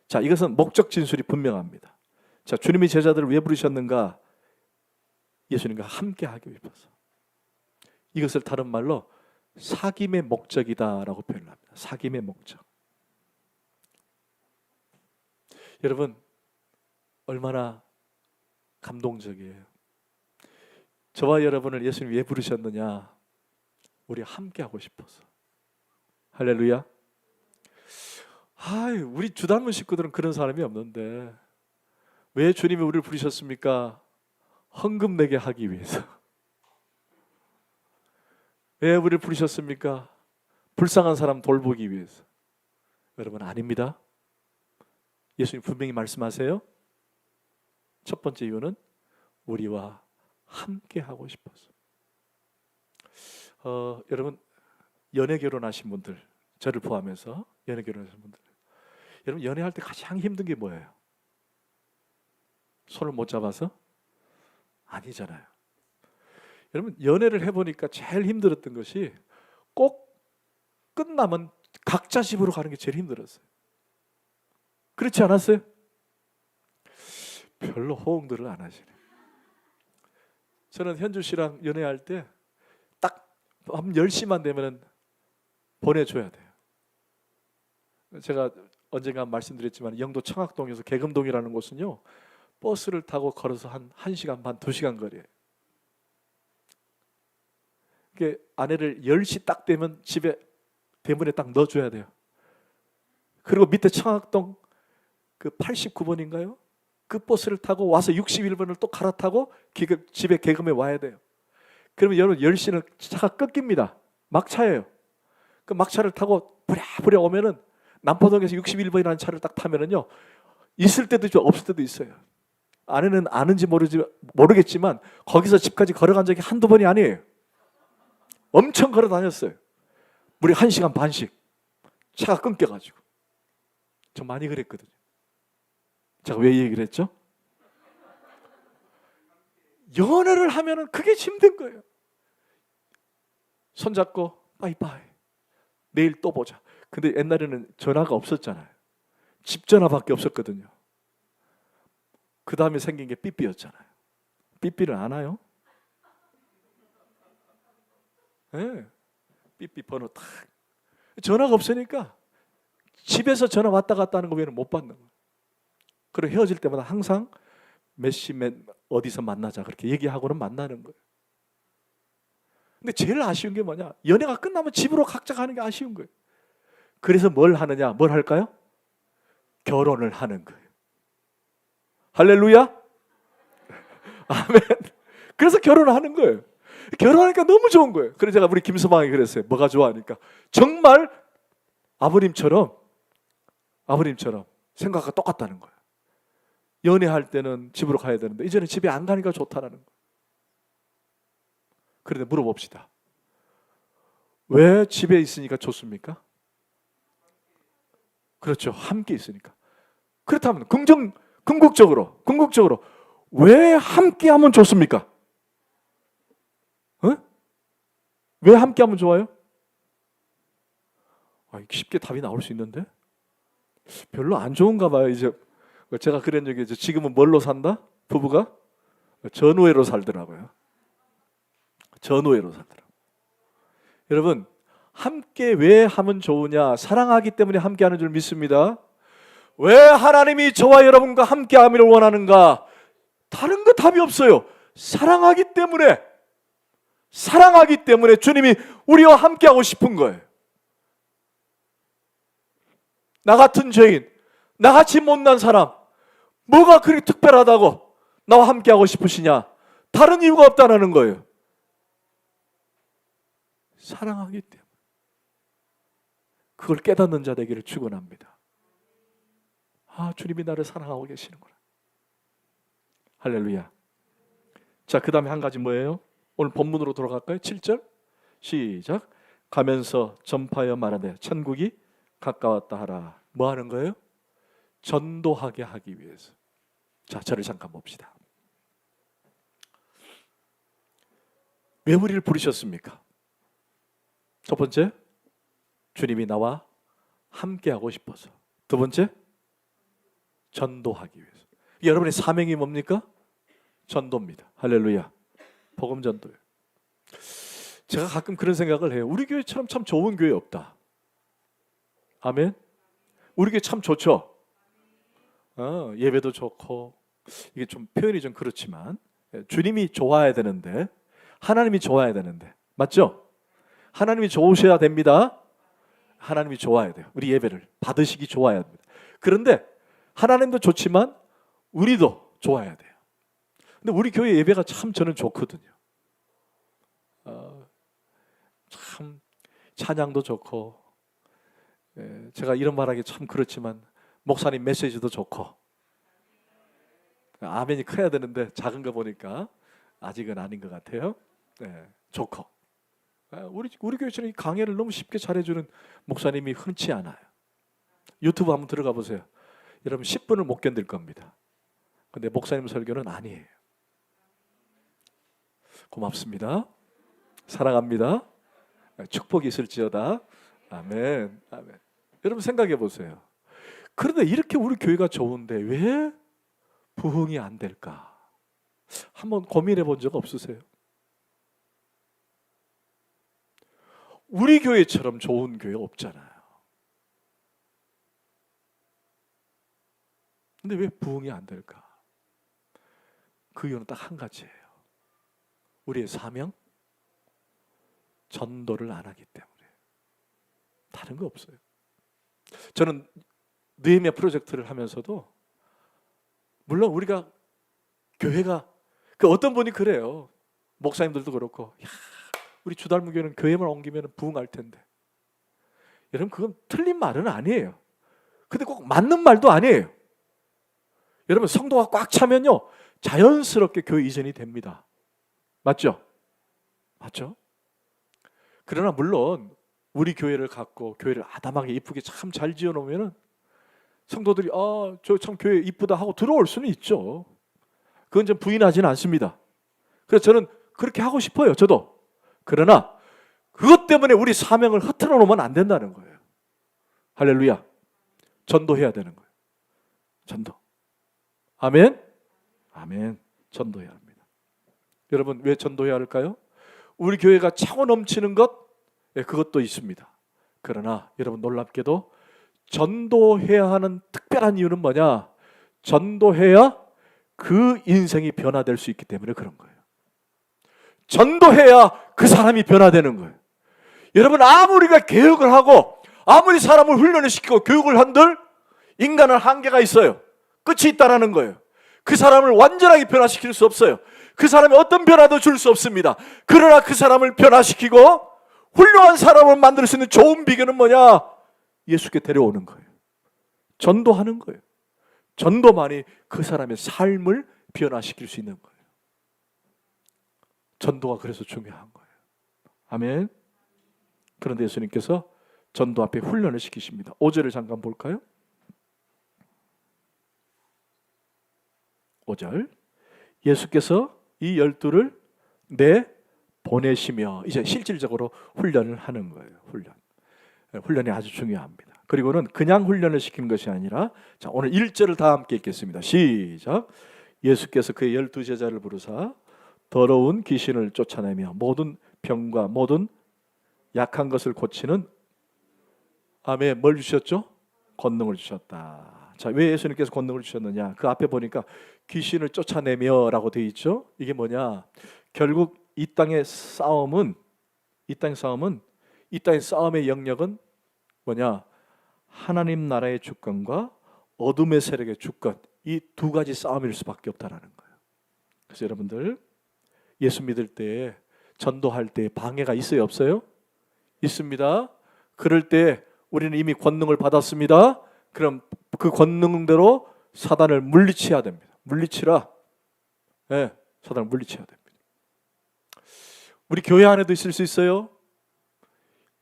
자, 이것은 목적 진술이 분명합니다. 자, 주님이 제자들을 왜 부르셨는가? 예수님과 함께 하기 위해서. 이것을 다른 말로 사귐의 목적이다라고 표현합니다. 사귐의 목적. 여러분 얼마나 감동적이에요. 저와 여러분을 예수님 왜 부르셨느냐? 우리 함께 하고 싶어서. 할렐루야. 우리 주닮은 식구들은 그런 사람이 없는데 왜 주님이 우리를 부르셨습니까? 헌금 내게 하기 위해서. 왜 우리를 부르셨습니까? 불쌍한 사람 돌보기 위해서. 여러분 아닙니다. 예수님 분명히 말씀하세요. 첫 번째 이유는 우리와 함께 하고 싶어서. 여러분 연애 결혼하신 분들, 저를 포함해서 연애 결혼하신 분들, 여러분 연애할 때 가장 힘든 게 뭐예요? 손을 못 잡아서? 아니잖아요. 여러분 연애를 해보니까 제일 힘들었던 것이 꼭 끝나면 각자 집으로 가는 게 제일 힘들었어요. 그렇지 않았어요? 별로 호응들을 안 하시네. 저는 현주 씨랑 연애할 때 딱 밤 10시만 되면 보내줘야 돼요. 제가 언젠가 말씀드렸지만 영도 청학동에서 계금동이라는 곳은요, 버스를 타고 걸어서 한 1시간 반, 2시간 거리예요. 그게 아내를 10시 딱 되면 집에 대문에 딱 넣어줘야 돼요. 그리고 밑에 청학동 그 89번인가요? 그 버스를 타고 와서 61번을 또 갈아타고 집에 계금에 와야 돼요. 그러면 여러분 10시는 차가 끊깁니다. 막차예요. 그 막차를 타고 부랴부랴 오면은 남포동에서 61번이라는 차를 딱 타면은요, 있을 때도 있고 없을 때도 있어요. 아내는 아는지 모르겠지만 거기서 집까지 걸어간 적이 한두 번이 아니에요. 엄청 걸어 다녔어요. 무려 1시간 반씩 차가 끊겨가지고. 저 많이 그랬거든요. 제가 왜 이 얘기를 했죠? 연애를 하면은 그게 힘든 거예요. 손잡고 빠이빠이, 내일 또 보자. 근데 옛날에는 전화가 없었잖아요. 집 전화밖에 없었거든요. 그 다음에 생긴 게 삐삐였잖아요. 삐삐를 아나요? 네. 삐삐 번호 딱. 전화가 없으니까 집에서 전화 왔다 갔다 하는 거 외에는 못 받는 거예요. 그리고 헤어질 때마다 항상 몇 시 어디서 만나자 그렇게 얘기하고는 만나는 거예요. 근데 제일 아쉬운 게 뭐냐? 연애가 끝나면 집으로 각자 가는 게 아쉬운 거예요. 그래서 뭘 하느냐? 뭘 할까요? 결혼을 하는 거예요. 할렐루야? 아멘. 그래서 결혼을 하는 거예요. 결혼하니까 너무 좋은 거예요. 그래서 제가 우리 김서방이 그랬어요. 뭐가 좋아하니까 정말 아버님처럼 생각과 똑같다는 거예요. 연애할 때는 집으로 가야 되는데 이제는 집에 안 가니까 좋다라는 거예요. 그런데 물어봅시다. 왜 집에 있으니까 좋습니까? 그렇죠. 함께 있으니까. 그렇다면 궁극적으로 왜 함께 하면 좋습니까? 어? 왜 함께 하면 좋아요? 쉽게 답이 나올 수 있는데 별로 안 좋은가 봐요. 이제 제가 그런 얘기 지금은 뭘로 산다? 부부가 전우회로 살더라고요. 전우회로 살더라고요. 여러분, 함께 왜 하면 좋으냐? 사랑하기 때문에 함께 하는 줄 믿습니다. 왜 하나님이 저와 여러분과 함께 하기를 원하는가? 다른 거 답이 없어요. 사랑하기 때문에 주님이 우리와 함께 하고 싶은 거예요. 나 같은 죄인, 나같이 못난 사람, 뭐가 그렇게 특별하다고 나와 함께 하고 싶으시냐? 다른 이유가 없다는 거예요. 사랑하기 때문에. 그걸 깨닫는 자 되기를 축원합니다. 주님이 나를 사랑하고 계시는구나. 할렐루야. 자, 그 다음에 한 가지 뭐예요? 오늘 본문으로 돌아갈까요? 7절 시작. 가면서 전파하여 말하되 천국이 가까웠다 하라. 뭐 하는 거예요? 전도하게 하기 위해서. 자, 저를 잠깐 봅시다. 왜 우리를 부르셨습니까? 첫 번째, 주님이 나와 함께하고 싶어서. 두 번째, 전도하기 위해서. 여러분의 사명이 뭡니까? 전도입니다. 할렐루야. 복음 전도예요. 제가 가끔 그런 생각을 해요. 우리 교회처럼 참 좋은 교회 없다. 아멘. 우리 교회 참 좋죠. 예배도 좋고, 이게 좀 표현이 좀 그렇지만 주님이 좋아야 되는데, 하나님이 좋아야 되는데, 맞죠? 하나님이 좋으셔야 됩니다. 하나님이 좋아야 돼요. 우리 예배를 받으시기 좋아야 됩니다. 그런데 하나님도 좋지만 우리도 좋아야 돼요. 근데 우리 교회 예배가 참 저는 좋거든요. 참 찬양도 좋고, 제가 이런 말하기 참 그렇지만 목사님 메시지도 좋고, 아멘이 커야 되는데 작은 거 보니까 아직은 아닌 것 같아요. 좋고, 우리 교회처럼 이 강해를 너무 쉽게 잘해주는 목사님이 흔치 않아요. 유튜브 한번 들어가 보세요. 여러분 10분을 못 견딜 겁니다. 근데 목사님 설교는 아니에요. 고맙습니다. 사랑합니다. 축복이 있을지어다. 아멘. 아멘. 여러분 생각해 보세요. 그런데 이렇게 우리 교회가 좋은데 왜 부흥이 안 될까? 한번 고민해 본 적 없으세요? 우리 교회처럼 좋은 교회 없잖아요. 근데 왜 부흥이 안 될까? 그 이유는 딱 한 가지예요. 우리의 사명, 전도를 안 하기 때문에. 다른 거 없어요. 저는 느헤미야 프로젝트를 하면서도, 물론 우리가 교회가, 어떤 분이 그래요. 목사님들도 그렇고, 우리 주달무교회는 교회만 옮기면 부흥할 텐데. 여러분, 그건 틀린 말은 아니에요. 근데 꼭 맞는 말도 아니에요. 여러분, 성도가 꽉 차면요, 자연스럽게 교회 이전이 됩니다. 맞죠? 맞죠? 그러나 물론 우리 교회를 갖고 교회를 아담하게 이쁘게 참 잘 지어놓으면 성도들이 저 참 교회 이쁘다 하고 들어올 수는 있죠. 그건 좀 부인하지는 않습니다. 그래서 저는 그렇게 하고 싶어요. 저도. 그러나 그것 때문에 우리 사명을 흐트러 놓으면 안 된다는 거예요. 할렐루야. 전도해야 되는 거예요. 전도. 아멘. 아멘. 전도해야 합니다. 여러분, 왜 전도해야 할까요? 우리 교회가 차고 넘치는 것, 그것도 있습니다. 그러나 여러분, 놀랍게도 전도해야 하는 특별한 이유는 뭐냐? 전도해야 그 인생이 변화될 수 있기 때문에 그런 거예요. 전도해야 그 사람이 변화되는 거예요. 여러분, 아무리 우리가 개혁을 하고 아무리 사람을 훈련을 시키고 교육을 한들 인간은 한계가 있어요. 끝이 있다라는 거예요. 그 사람을 완전하게 변화시킬 수 없어요. 그 사람이 어떤 변화도 줄 수 없습니다. 그러나 그 사람을 변화시키고 훌륭한 사람을 만들 수 있는 좋은 비결은 뭐냐? 예수께 데려오는 거예요. 전도하는 거예요. 전도만이 그 사람의 삶을 변화시킬 수 있는 거예요. 전도가 그래서 중요한 거예요. 아멘. 그런데 예수님께서 전도 앞에 훈련을 시키십니다. 5절을 잠깐 볼까요? 5절. 예수께서 이 12를 보내시며 이제 실질적으로 훈련을 하는 거예요. 훈련이 아주 중요합니다. 그리고는 그냥 훈련을 시키는 것이 아니라, 자, 오늘 1절을 다 함께 읽겠습니다. 시작. 예수께서 그의 12제자를 부르사 더러운 귀신을 쫓아내며 모든 병과 모든 약한 것을 고치는, 아멘, 뭘 주셨죠? 권능을 주셨다. 자, 왜 예수님께서 권능을 주셨느냐? 그 앞에 보니까 귀신을 쫓아내며 라고 되어 있죠. 이게 뭐냐? 결국 이 땅의 싸움의 영역은 뭐냐? 하나님 나라의 주권과 어둠의 세력의 주권, 이 두 가지 싸움일 수밖에 없다라는 거예요. 그래서 여러분들, 예수 믿을 때, 전도할 때 방해가 있어요, 없어요? 있습니다. 그럴 때 우리는 이미 권능을 받았습니다. 그럼 그 권능대로 사단을 물리쳐야 됩니다. 물리치라. 네, 사단을 물리쳐야 됩니다. 우리 교회 안에도 있을 수 있어요.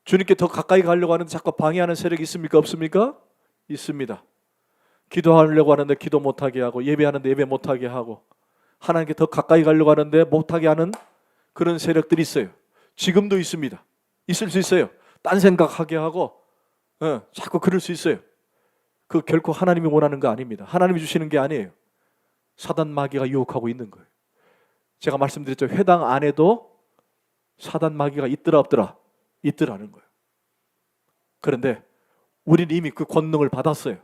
주님께 더 가까이 가려고 하는데 자꾸 방해하는 세력이 있습니까? 없습니까? 있습니다. 기도하려고 하는데 기도 못하게 하고, 예배하는데 예배 못하게 하고, 하나님께 더 가까이 가려고 하는데 못하게 하는 그런 세력들이 있어요. 지금도 있습니다. 있을 수 있어요. 딴 생각하게 하고, 자꾸 그럴 수 있어요. 그 결코 하나님이 원하는 거 아닙니다. 하나님이 주시는 게 아니에요. 사단 마귀가 유혹하고 있는 거예요. 제가 말씀드렸죠. 회당 안에도 사단 마귀가 있더라 없더라? 있더라는 거예요. 그런데 우리는 이미 그 권능을 받았어요.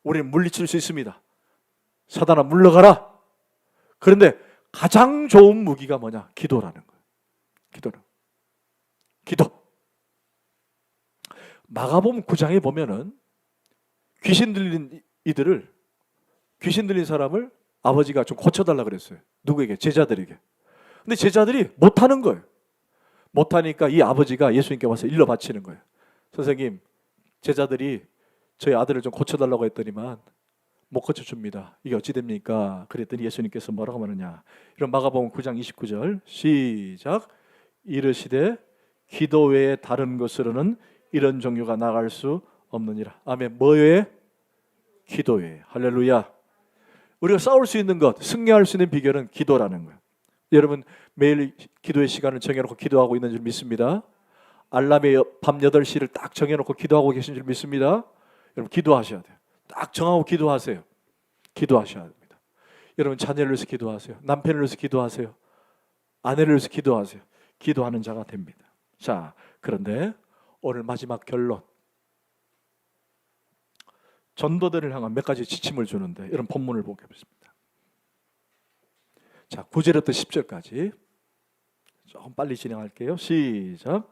우리는 물리칠 수 있습니다. 사단아 물러가라. 그런데 가장 좋은 무기가 뭐냐? 기도라는 거예요. 기도. 마가복음 9장에 보면은 귀신 들린 사람을 아버지가 좀 고쳐달라 그랬어요. 누구에게? 제자들에게. 근데 제자들이 못하는 거예요. 못하니까 이 아버지가 예수님께 와서 일러 바치는 거예요. 선생님, 제자들이 저희 아들을 좀 고쳐달라고 했더니만 못 고쳐줍니다. 이게 어찌 됩니까? 그랬더니 예수님께서 뭐라고 말하느냐? 이런 마가복음 9장 29절 시작. 이르시되 기도 외에 다른 것으로는 이런 종류가 나갈 수 없느니라. 아멘. 뭐 외에? 기도 외에. 할렐루야. 우리가 싸울 수 있는 것, 승리할 수 있는 비결은 기도라는 거예요. 여러분 매일 기도의 시간을 정해놓고 기도하고 있는 줄 믿습니다. 알람에 밤 8시를 딱 정해놓고 기도하고 계신 줄 믿습니다. 여러분 기도하셔야 돼요. 딱 정하고 기도하세요. 기도하셔야 됩니다. 여러분 자녀를 위해서 기도하세요. 남편을 위해서 기도하세요. 아내를 위해서 기도하세요. 기도하는 자가 됩니다. 자, 그런데 오늘 마지막 결론. 전도들을 향한 몇 가지 지침을 주는데 이런 본문을 보겠습니다. 자, 9절부터 10절까지 조금 빨리 진행할게요. 시작.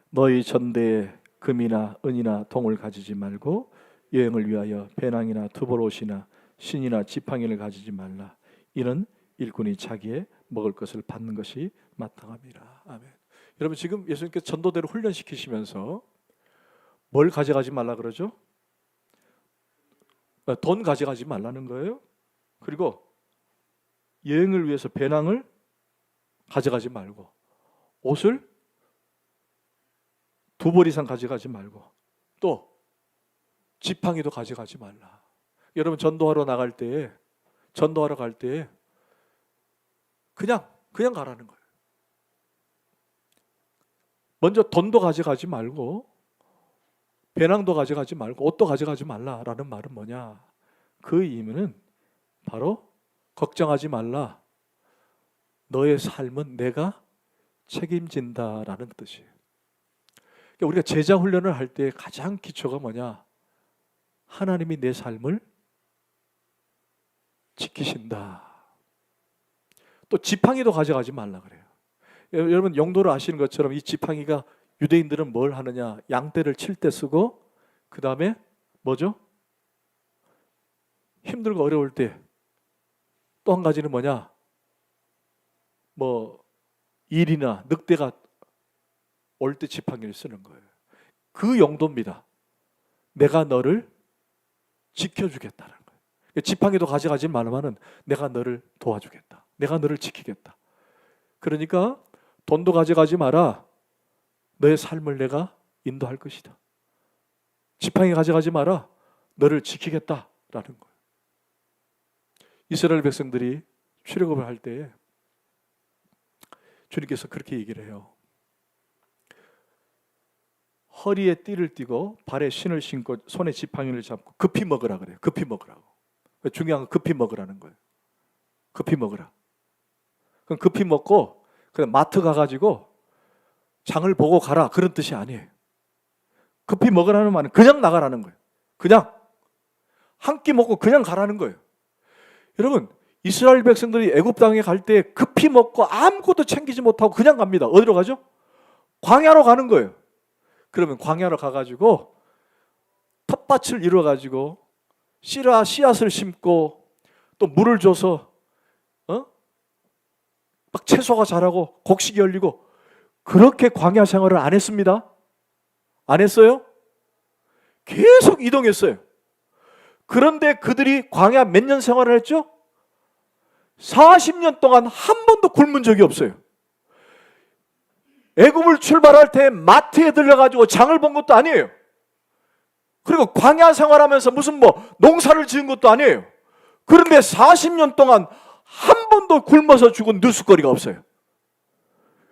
너희 전대에 금이나 은이나 동을 가지지 말고 여행을 위하여 배낭이나 투보롯이나 신이나 지팡이를 가지지 말라. 이는 일꾼이 자기의 먹을 것을 받는 것이 마땅함이라. 아멘. 여러분 지금 예수님께서 전도대로 훈련시키시면서 뭘 가져가지 말라 그러죠? 돈 가져가지 말라는 거예요. 그리고 여행을 위해서 배낭을 가져가지 말고 옷을 2벌 이상 가져가지 말고 또 지팡이도 가져가지 말라. 여러분 전도하러 갈 때에 그냥 가라는 거예요. 먼저 돈도 가져가지 말고 배낭도 가져가지 말고 옷도 가져가지 말라라는 말은 뭐냐? 그 의미는 바로 걱정하지 말라. 너의 삶은 내가 책임진다라는 뜻이에요. 그러니까 우리가 제자 훈련을 할 때 가장 기초가 뭐냐? 하나님이 내 삶을 지키신다. 또 지팡이도 가져가지 말라 그래요. 여러분 용도를 아시는 것처럼 이 지팡이가 유대인들은 뭘 하느냐? 양떼를 칠 때 쓰고 그 다음에 뭐죠? 힘들고 어려울 때 또 한 가지는 뭐냐? 뭐 일이나 늑대가 올 때 지팡이를 쓰는 거예요. 그 용도입니다. 내가 너를 지켜주겠다는 거예요. 지팡이도 가져가지 말면은 내가 너를 도와주겠다. 내가 너를 지키겠다. 그러니까 돈도 가져가지 마라. 너의 삶을 내가 인도할 것이다. 지팡이 가져가지 마라. 너를 지키겠다라는 거예요. 이스라엘 백성들이 출애굽을 할 때에 주님께서 그렇게 얘기를 해요. 허리에 띠를 띠고 발에 신을 신고 손에 지팡이를 잡고 급히 먹으라 그래요. 급히 먹으라고. 중요한 건 급히 먹으라는 거예요. 급히 먹으라. 그럼 급히 먹고 그냥 마트 가가지고 장을 보고 가라 그런 뜻이 아니에요. 급히 먹으라는 말은 그냥 나가라는 거예요. 그냥 한 끼 먹고 그냥 가라는 거예요. 여러분 이스라엘 백성들이 애굽 땅에 갈 때 급히 먹고 아무것도 챙기지 못하고 그냥 갑니다. 어디로 가죠? 광야로 가는 거예요. 그러면 광야로 가가지고 텃밭을 이루어가지고 씨앗을 심고 또 물을 줘서 막 채소가 자라고 곡식이 열리고 그렇게 광야 생활을 안 했습니다. 안 했어요? 계속 이동했어요. 그런데 그들이 광야 몇 년 생활을 했죠? 40년 동안 한 번도 굶은 적이 없어요. 애굽을 출발할 때 마트에 들려가지고 장을 본 것도 아니에요. 그리고 광야 생활하면서 무슨 농사를 지은 것도 아니에요. 그런데 40년 동안 한 번도 굶어서 죽은 누수거리가 없어요.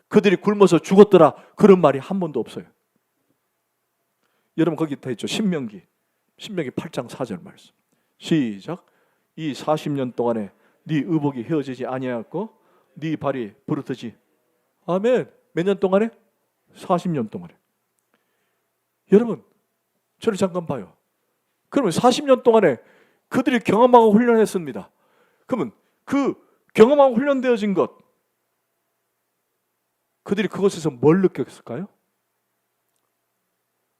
그들이 굶어서 죽었더라 그런 말이 한 번도 없어요. 여러분 거기 다 있죠. 신명기 8장 4절 말씀. 시작. 이 40년 동안에 네 의복이 헤어지지 아니하였고 네 발이 부르트지. 아멘. 몇 년 동안에? 40년 동안에. 여러분 저를 잠깐 봐요. 그러면 40년 동안에 그들이 경험하고 훈련했습니다. 그러면 그 경험하고 훈련되어진 것 그들이 그것에서 뭘 느꼈을까요?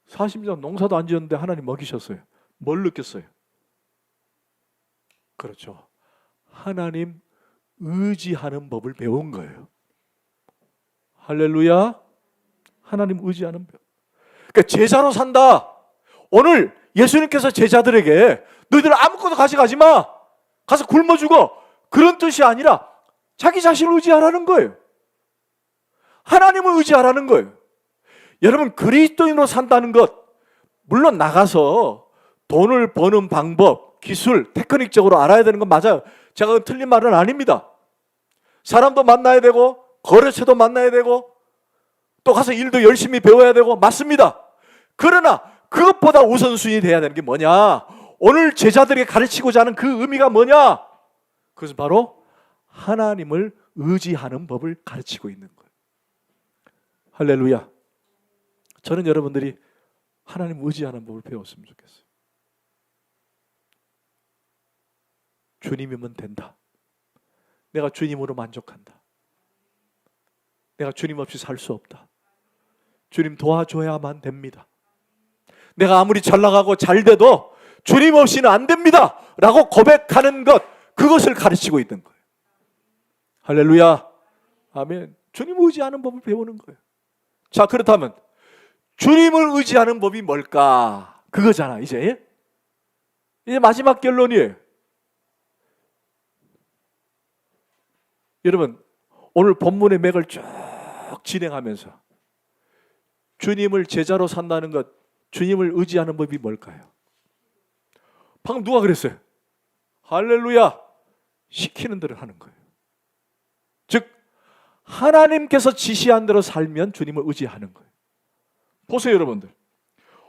40년 농사도 안 지었는데 하나님 먹이셨어요. 뭘 느꼈어요? 그렇죠. 하나님 의지하는 법을 배운 거예요. 할렐루야. 하나님 의지하는 법. 그러니까 제자로 산다. 오늘 예수님께서 제자들에게 너희들 아무것도 가져가지 마. 가서 굶어 죽어. 그런 뜻이 아니라 자기 자신을 의지하라는 거예요. 하나님을 의지하라는 거예요. 여러분 그리스도인으로 산다는 것 물론 나가서 돈을 버는 방법, 기술, 테크닉적으로 알아야 되는 건 맞아요. 제가 틀린 말은 아닙니다. 사람도 만나야 되고 거래처도 만나야 되고 또 가서 일도 열심히 배워야 되고 맞습니다. 그러나 그것보다 우선순위 돼야 되는 게 뭐냐? 오늘 제자들에게 가르치고자 하는 그 의미가 뭐냐? 그것은 바로 하나님을 의지하는 법을 가르치고 있는 거예요. 할렐루야. 저는 여러분들이 하나님 의지하는 법을 배웠으면 좋겠어요. 주님이면 된다. 내가 주님으로 만족한다. 내가 주님 없이 살 수 없다. 주님 도와줘야만 됩니다. 내가 아무리 잘 나가고 잘 돼도 주님 없이는 안 됩니다 라고 고백하는 것, 그것을 가르치고 있는 거예요. 할렐루야. 아멘. 주님 의지하는 법을 배우는 거예요. 자, 그렇다면 주님을 의지하는 법이 뭘까? 그거잖아. 이제 마지막 결론이에요. 여러분 오늘 본문의 맥을 쭉 진행하면서 주님을 제자로 산다는 것, 주님을 의지하는 법이 뭘까요? 방금 누가 그랬어요? 할렐루야. 시키는 대로 하는 거예요. 즉 하나님께서 지시한 대로 살면 주님을 의지하는 거예요. 보세요 여러분들.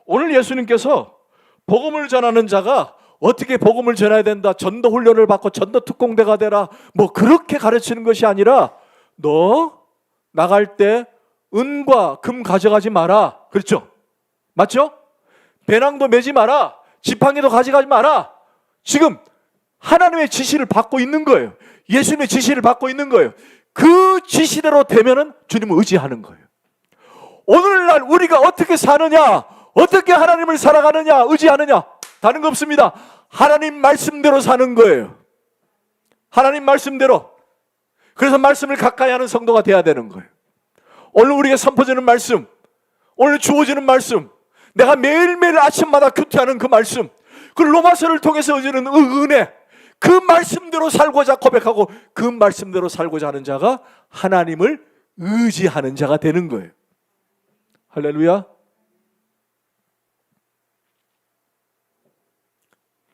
오늘 예수님께서 복음을 전하는 자가 어떻게 복음을 전해야 된다, 전도 훈련을 받고 전도 특공대가 되라, 그렇게 가르치는 것이 아니라 너 나갈 때 은과 금 가져가지 마라. 그렇죠? 맞죠? 배낭도 메지 마라. 지팡이도 가져가지 마라. 지금 하나님의 지시를 받고 있는 거예요. 예수님의 지시를 받고 있는 거예요. 그 지시대로 되면은 주님을 의지하는 거예요. 오늘날 우리가 어떻게 사느냐, 어떻게 하나님을 살아가느냐, 의지하느냐, 다른 거 없습니다. 하나님 말씀대로 사는 거예요. 하나님 말씀대로. 그래서 말씀을 가까이 하는 성도가 돼야 되는 거예요. 오늘 우리에게 선포되는 말씀, 오늘 주어지는 말씀, 내가 매일매일 아침마다 큐티하는 그 말씀, 그 로마서를 통해서 얻는 은혜, 그 말씀대로 살고자 고백하고 그 말씀대로 살고자 하는 자가 하나님을 의지하는 자가 되는 거예요. 할렐루야.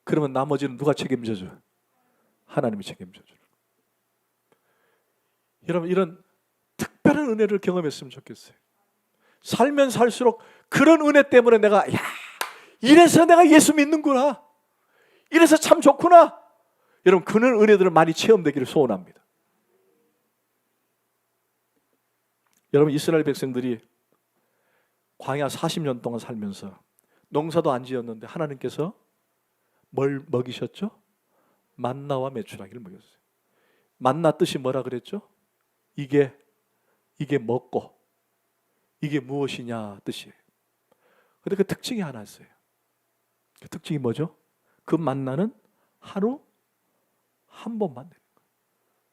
그러면 나머지는 누가 책임져줘? 하나님이 책임져줘. 여러분, 이런 특별한 은혜를 경험했으면 좋겠어요. 살면 살수록 그런 은혜 때문에 내가 이래서 내가 예수 믿는구나, 이래서 참 좋구나, 여러분 그런 은혜들을 많이 체험되기를 소원합니다. 여러분, 이스라엘 백성들이 광야 40년 동안 살면서 농사도 안 지었는데 하나님께서 뭘 먹이셨죠? 만나와 메추라기를 먹였어요. 만나 뜻이 뭐라 그랬죠? 이게 먹고 이게 무엇이냐 뜻이에요. 근데 그 특징이 하나 있어요. 그 특징이 뭐죠? 그 만나는 하루 한 번만 내는 거예요.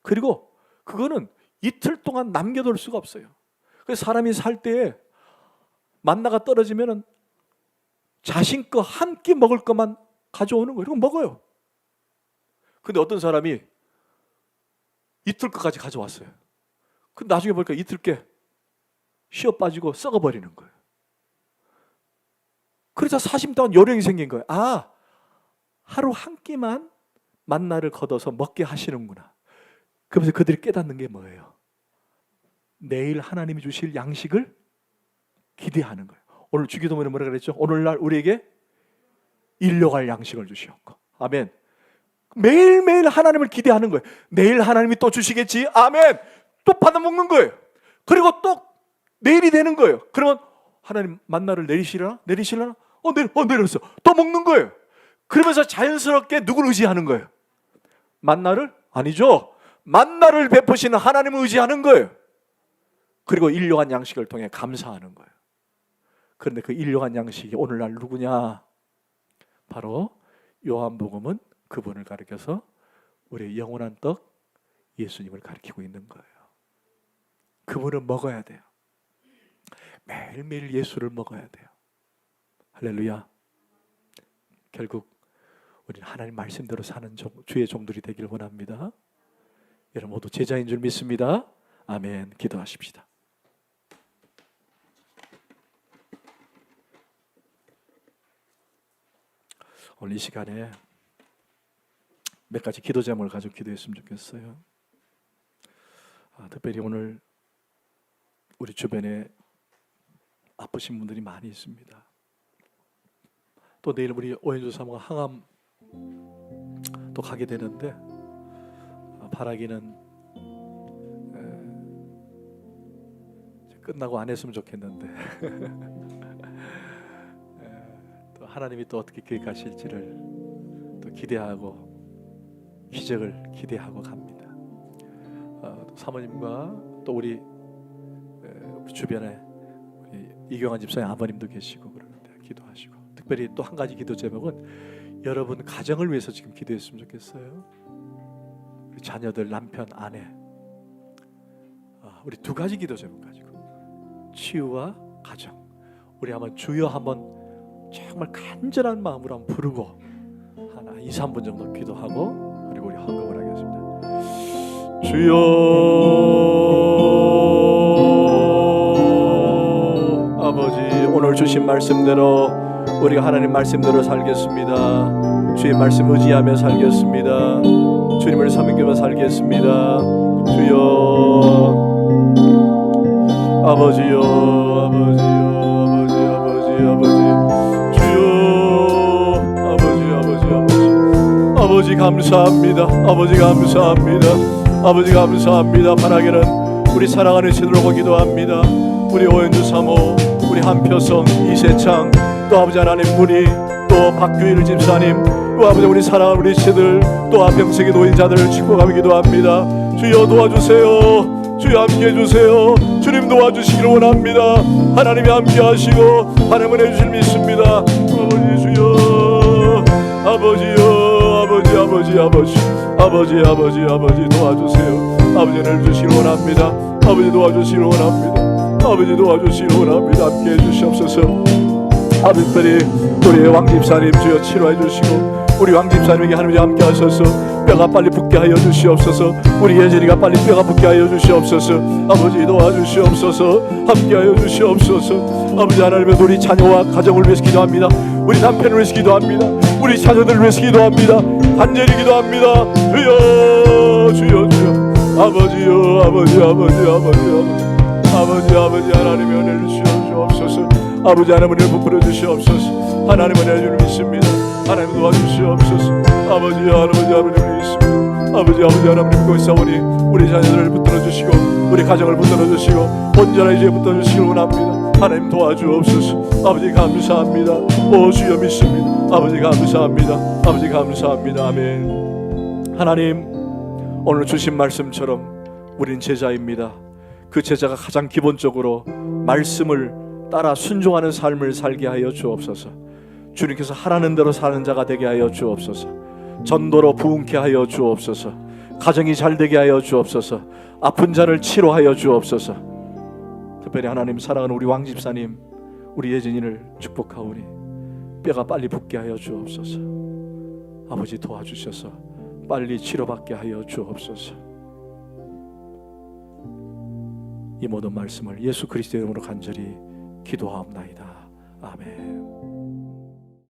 그리고 그거는 이틀 동안 남겨둘 수가 없어요. 그래서 사람이 살 때에 만나가 떨어지면은 자신 거 한 끼 먹을 것만 가져오는 거예요. 그럼 먹어요. 근데 어떤 사람이 이틀 것까지 가져왔어요. 근데 나중에 보니까 이틀 게 쉬어 빠지고 썩어버리는 거예요. 그래서 40년 동안 요령이 생긴 거예요. 아, 하루 한 끼만 만나를 걷어서 먹게 하시는구나. 그러면서 그들이 깨닫는 게 뭐예요? 내일 하나님이 주실 양식을 기대하는 거예요. 오늘 주기도문에 뭐라 그랬죠? 오늘날 우리에게 일용할 양식을 주시옵고. 아멘. 매일매일 하나님을 기대하는 거예요. 내일 하나님이 또 주시겠지. 아멘. 또 받아 먹는 거예요. 그리고 또 내일이 되는 거예요. 그러면 하나님 만나를 내리시려나? 내렸어. 또 먹는 거예요. 그러면서 자연스럽게 누구를 의지하는 거예요? 만나를? 아니죠. 만나를 베푸시는 하나님을 의지하는 거예요. 그리고 일용한 양식을 통해 감사하는 거예요. 그런데 그 일용한 양식이 오늘날 누구냐? 바로 요한복음은 그분을 가리켜서 우리의 영원한 떡 예수님을 가리키고 있는 거예요. 그분을 먹어야 돼요. 매일매일 예수를 먹어야 돼요. 할렐루야. 결국 우리는 하나님 말씀대로 사는 주의 종들이 되기를 원합니다. 여러분 모두 제자인 줄 믿습니다. 아멘. 기도하십시다. 오늘 이 시간에 몇 가지 기도 제목을 가지고 기도했으면 좋겠어요. 특별히 오늘 우리 주변에 아프신 분들이 많이 있습니다. 또 내일 우리 오현주 사모가 항암 또 가게 되는데 바라기는 끝나고 안 했으면 좋겠는데 또 하나님이 또 어떻게 그에 가실지를 또 기대하고 기적을 기대하고 갑니다. 또 사모님과 또 우리 주변에 우리 이경환 집사의 아버님도 계시고 그러는데 기도하시고, 특별히 또 한 가지 기도 제목은 여러분 가정을 위해서 지금 기도했으면 좋겠어요. 우리 자녀들, 남편, 아내, 우리 두 가지 기도 제목 가지고 치유와 가정, 우리 한번 주여 한번 정말 간절한 마음으로 한번 부르고 한 2, 3분 정도 기도하고 그리고 우리 헌금을 하겠습니다. 주여, 아버지, 오늘 주신 말씀대로 우리가 하나님 말씀대로 살겠습니다. 주의 말씀 의지하며 살겠습니다. 주님을 섬기며 살겠습니다. 주여, 아버지요, 아버지, 주여, 아버지 감사합니다. 아버지 감사합니다. 아버지 감사합니다. 바라기는 우리 사랑하는 시들로고 기도합니다. 우리 오현주 사모, 우리 한표성, 이세창, 또 아버지 하나님 우리 또 박규일 집사님, 또 아버지 우리 사랑하는 우리 시들, 또 병석이 노인자들을 축복하며 기도합니다. 주여 도와주세요. 주여 함께해 주세요. 주님 도와주시기를 원합니다. 하나님이 함께하시고 하나님은 해주실 믿습니다. 아버지 주여, 아버지요, 아버지 도와주세요. 아버지를 주시기를 원합니다. 아버지 도와주시기를 원합니다. 아버지 도와주시기를 원합니다. 함께해 주시옵소서. 아버지들이 우리의 왕집사님 주여 치료해 주시고 우리 왕집사님에게 하나님이 함께 하셔서 뼈가 빨리 붙게 하여 주시옵소서. 우리 예전이가 빨리 뼈가 붙게 하여 주시옵소서. 아버지 도와주시옵소서. 함께 하여 주시옵소서. 아버지 하나님의 우리 자녀와 가정을 위해서 기도합니다. 우리 남편을 위해서 기도합니다. 우리 자녀들을 위해서 기도합니다. 간절히 기도합니다. 주여 아버지요, 아버지 하나님의 은혜를 주시옵소서. 아버지 하나님의 은혜를 부풀어 주시옵소서. 하나님의 은혜를 믿습니다. 하나님 도와주시옵소서. 아버지 하나님을 믿습니다. 아버지 하나님 거기서오니 우리 자녀들을 붙들어 주시고 우리 가정을 붙들어 주시고 온전한 이제 붙들어 주시길 원합니다. 하나님 도와주옵소서. 아버지 감사합니다. 오 주여 믿습니다. 아버지 감사합니다. 아버지 감사합니다. 아멘. 하나님 오늘 주신 말씀처럼 우린 제자입니다. 그 제자가 가장 기본적으로 말씀을 따라 순종하는 삶을 살게 하여 주옵소서. 주님께서 하라는 대로 사는 자가 되게 하여 주옵소서. 전도로 부흥케 하여 주옵소서. 가정이 잘 되게 하여 주옵소서. 아픈 자를 치료하여 주옵소서. 특별히 하나님 사랑하는 우리 왕집사님 우리 예진이를 축복하오니 뼈가 빨리 붙게 하여 주옵소서. 아버지 도와주셔서 빨리 치료받게 하여 주옵소서. 이 모든 말씀을 예수 그리스도의 이름으로 간절히 기도하옵나이다. 아멘.